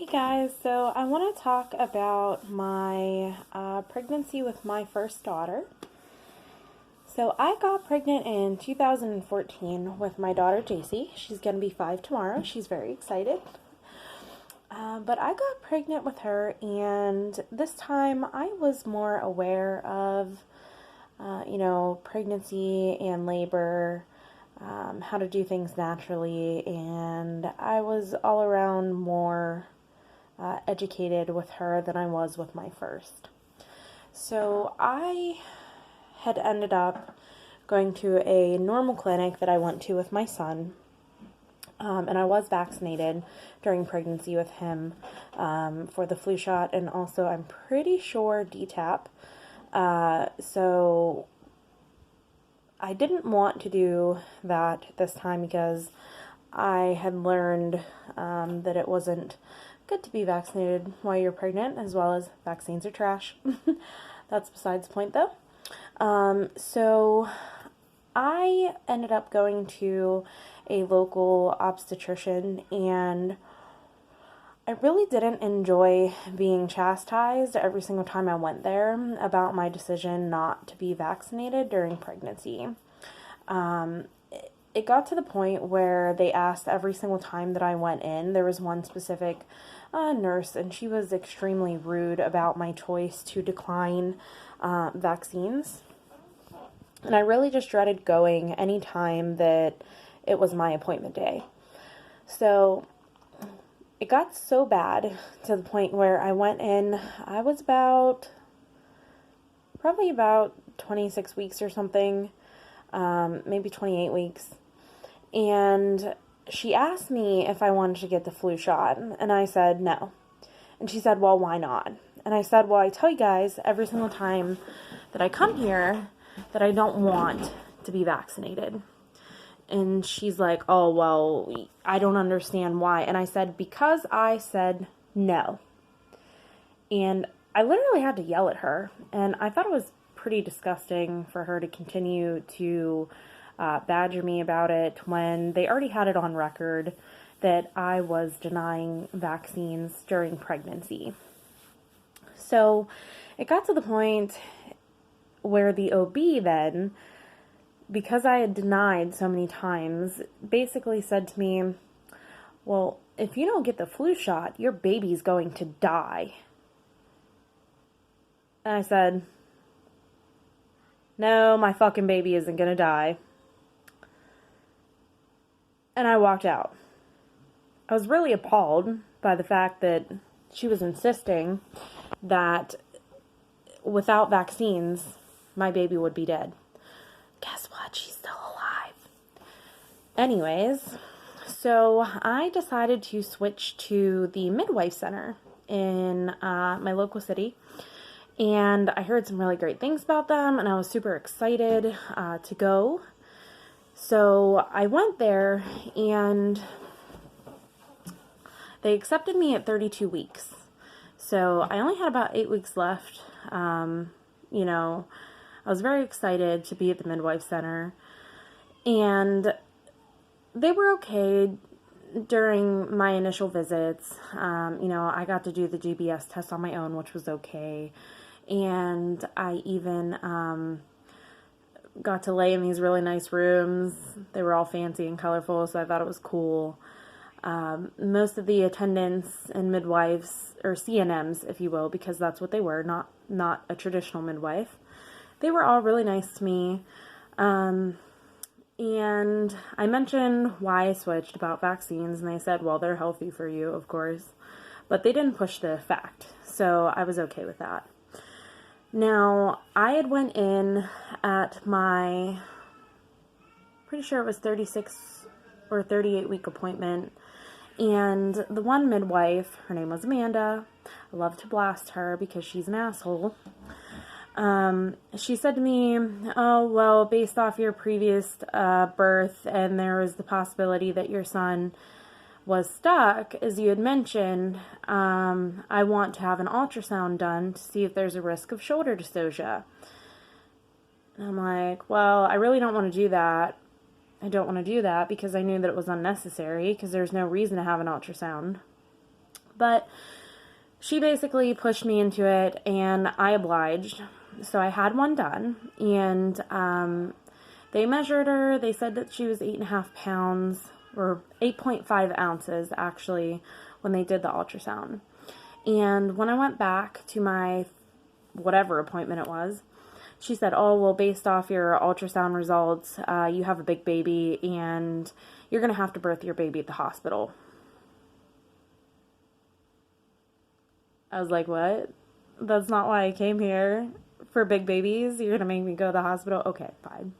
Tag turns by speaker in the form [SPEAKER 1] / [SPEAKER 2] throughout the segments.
[SPEAKER 1] Hey guys, so I want to talk about my pregnancy with my first daughter. So I got pregnant in 2014 with my daughter JC. She's going to be 5 tomorrow. She's very excited. But I got pregnant with her, and this time I was more aware of, pregnancy and labor, how to do things naturally, and I was all around more educated with her than I was with my first. So I had ended up going to a normal clinic that I went to with my son, and I was vaccinated during pregnancy with him for the flu shot, and also I'm pretty sure DTaP. So I didn't want to do that this time because I had learned that it wasn't good to be vaccinated while you're pregnant, as well as vaccines are trash. That's besides the point, though. So I ended up going to a local obstetrician, and I really didn't enjoy being chastised every single time I went there about my decision not to be vaccinated during pregnancy. It got to the point where they asked every single time that I went in. There was one specific nurse, and she was extremely rude about my choice to decline vaccines. And I really just dreaded going any time that it was my appointment day. So it got so bad to the point where I went in, I was probably about 26 weeks or something, maybe 28 weeks. And she asked me if I wanted to get the flu shot, and I said no. And she said, well, why not? And I said, well, I tell you guys every single time that I come here that I don't want to be vaccinated. And she's like, oh, well, I don't understand why. And I said, because I said no. And I literally had to yell at her. And I thought it was pretty disgusting for her to continue to badger me about it when they already had it on record that I was denying vaccines during pregnancy. So it got to the point where the OB then, because I had denied so many times, basically said to me, well, if you don't get the flu shot, your baby's going to die. And I said, no, my fucking baby isn't going to die. And I walked out. I was really appalled by the fact that she was insisting that without vaccines, my baby would be dead. Guess what? She's still alive. Anyways, so I decided to switch to the midwife center in my local city. And I heard some really great things about them, and I was super excited to go. So I went there, and they accepted me at 32 weeks. So I only had about 8 weeks left. I was very excited to be at the midwife center, and they were okay during my initial visits. I got to do the GBS test on my own, which was okay, and I even got to lay in these really nice rooms. They were all fancy and colorful, so I thought it was cool. Most of the attendants and midwives, or CNMs, if you will, because that's what they were, not a traditional midwife, they were all really nice to me. And I mentioned why I switched about vaccines, and they said, well, they're healthy for you, of course. But they didn't push the fact, so I was okay with that. Now, I had went in at my, pretty sure it was 36 or 38 week appointment, and the one midwife, her name was Amanda, I love to blast her because she's an asshole. She said to me, oh, well, based off your previous birth, and there was the possibility that your son was stuck, as you had mentioned, I want to have an ultrasound done to see if there's a risk of shoulder dystocia. And I'm like, well, I really don't want to do that. I don't want to do that because I knew that it was unnecessary because there's no reason to have an ultrasound. But she basically pushed me into it, and I obliged. So I had one done, and they measured her. They said that she was 8.5 pounds, or 8.5 ounces, actually, when they did the ultrasound. And when I went back to my whatever appointment it was, she said, oh, well, based off your ultrasound results, you have a big baby, and you're going to have to birth your baby at the hospital. I was like, what? That's not why I came here, for big babies. You're going to make me go to the hospital? Okay, fine.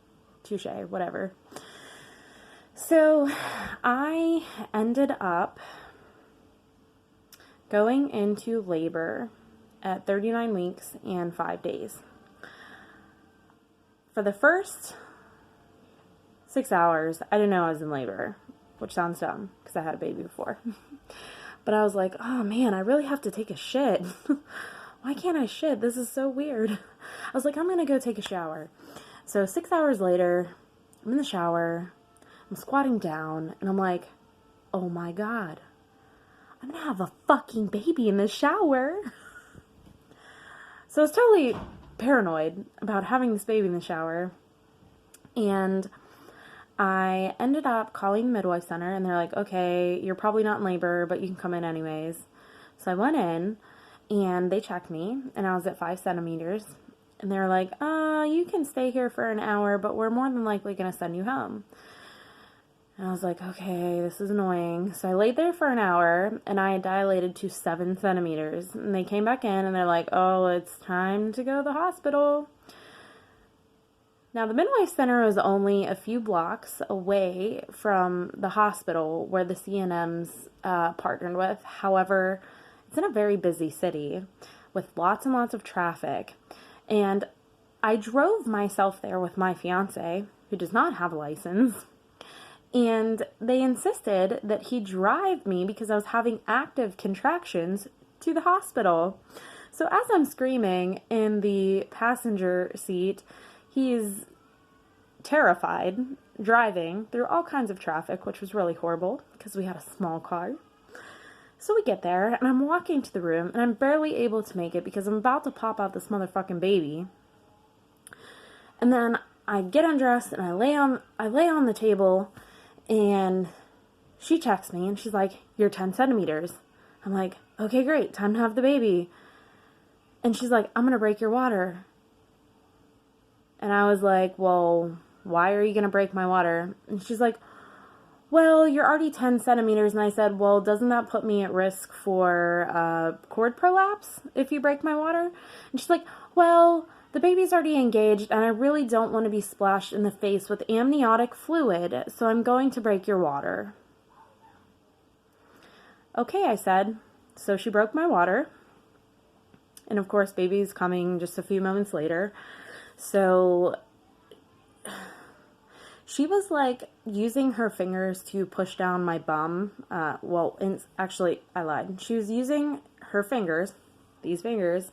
[SPEAKER 1] Touche, whatever. So I ended up going into labor at 39 weeks and 5 days. For the first 6 hours, I didn't know I was in labor, which sounds dumb because I had a baby before. But I was like, oh man, I really have to take a shit. Why can't I shit? This is so weird. I was like, I'm going to go take a shower. So 6 hours later, I'm in the shower, I'm squatting down, and I'm like, oh my God, I'm going to have a fucking baby in the shower. So I was totally paranoid about having this baby in the shower, and I ended up calling the midwife center, and they're like, okay, you're probably not in labor, but you can come in anyways. So I went in, and they checked me, and I was at 5 centimeters. And they were like, you can stay here for an hour, but we're more than likely going to send you home. And I was like, okay, this is annoying. So I laid there for an hour, and I had dilated to 7 centimeters. And they came back in, and they're like, oh, it's time to go to the hospital. Now, the midwife center was only a few blocks away from the hospital where the CNMs partnered with. However, it's in a very busy city with lots and lots of traffic. And I drove myself there with my fiance, who does not have a license. And they insisted that he drive me because I was having active contractions to the hospital. So as I'm screaming in the passenger seat, he's terrified, driving through all kinds of traffic, which was really horrible because we had a small car. So we get there, and I'm walking to the room, and I'm barely able to make it because I'm about to pop out this motherfucking baby. And then I get undressed, and I lay on the table, and she checks me, and she's like, you're 10 centimeters. I'm like, okay, great, time to have the baby. And she's like, I'm going to break your water. And I was like, well, why are you going to break my water? And she's like, well, you're already 10 centimeters. And I said, well, doesn't that put me at risk for cord prolapse if you break my water? And she's like, well, the baby's already engaged, and I really don't want to be splashed in the face with amniotic fluid, so I'm going to break your water. Okay, I said. So she broke my water. And of course, baby's coming just a few moments later. So she was like using her fingers to push down my bum. Actually, I lied. She was using her fingers, these fingers,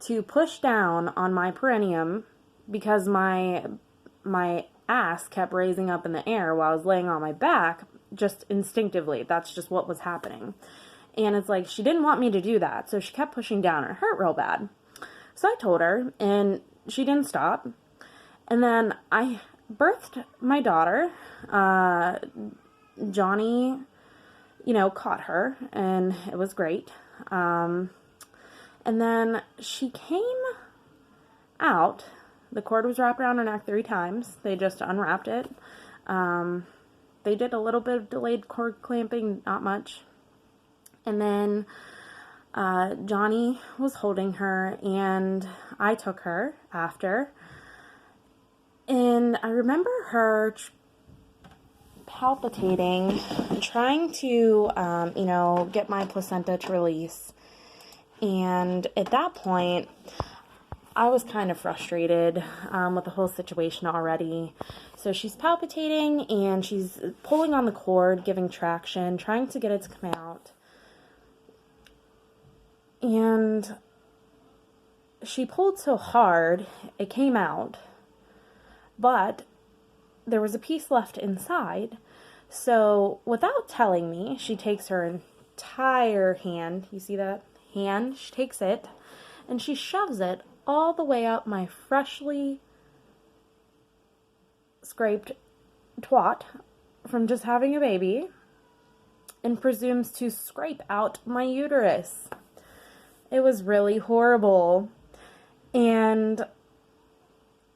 [SPEAKER 1] to push down on my perineum because my ass kept raising up in the air while I was laying on my back, just instinctively. That's just what was happening. And it's like, she didn't want me to do that, so she kept pushing down. It hurt real bad. So I told her, and she didn't stop. And then I birthed my daughter. Johnny, caught her, and it was great. And then she came out. The cord was wrapped around her neck 3 times. They just unwrapped it. They did a little bit of delayed cord clamping, not much. And then Johnny was holding her, and I took her after. And I remember her palpitating, trying to, get my placenta to release. And at that point, I was kind of frustrated with the whole situation already. So she's palpitating, and she's pulling on the cord, giving traction, trying to get it to come out. And she pulled so hard, it came out. But there was a piece left inside. So without telling me, she takes her entire hand, you see that hand? She takes it and she shoves it all the way up my freshly scraped twat from just having a baby and presumes to scrape out my uterus. It was really horrible. And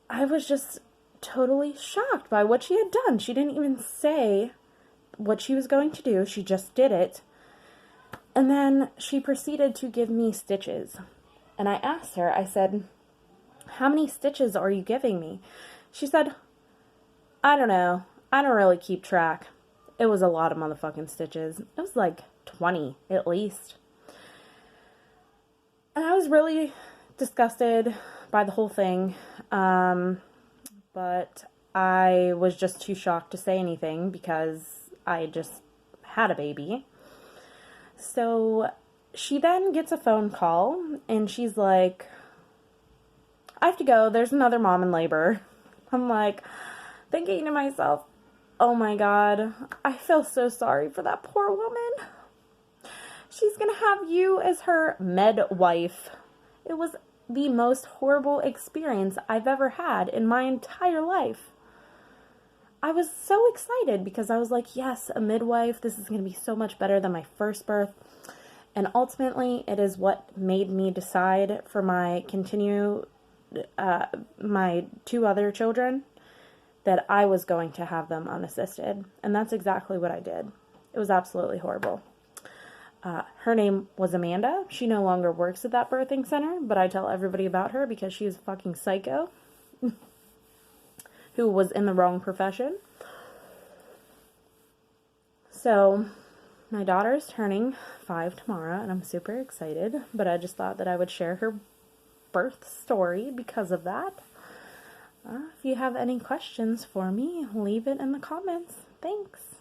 [SPEAKER 1] I was just totally shocked by what she had done. She didn't even say what she was going to do. She just did it. And then she proceeded to give me stitches. And I asked her, I said, how many stitches are you giving me? She said, I don't know. I don't really keep track. It was a lot of motherfucking stitches. It was like 20 at least. And I was really disgusted by the whole thing. But I was just too shocked to say anything because I just had a baby. So she then gets a phone call and she's like, I have to go. There's another mom in labor. I'm like thinking to myself, oh my God, I feel so sorry for that poor woman. She's going to have you as her MEDwife. It was the most horrible experience I've ever had in my entire life. I was so excited because I was like, yes, a midwife. This is going to be so much better than my first birth. And ultimately, it is what made me decide for my my 2 other children that I was going to have them unassisted. And that's exactly what I did. It was absolutely horrible. Her name was Amanda. She no longer works at that birthing center, but I tell everybody about her because she is a fucking psycho who was in the wrong profession. So, my daughter is turning 5 tomorrow, and I'm super excited, but I just thought that I would share her birth story because of that. If you have any questions for me, leave it in the comments. Thanks.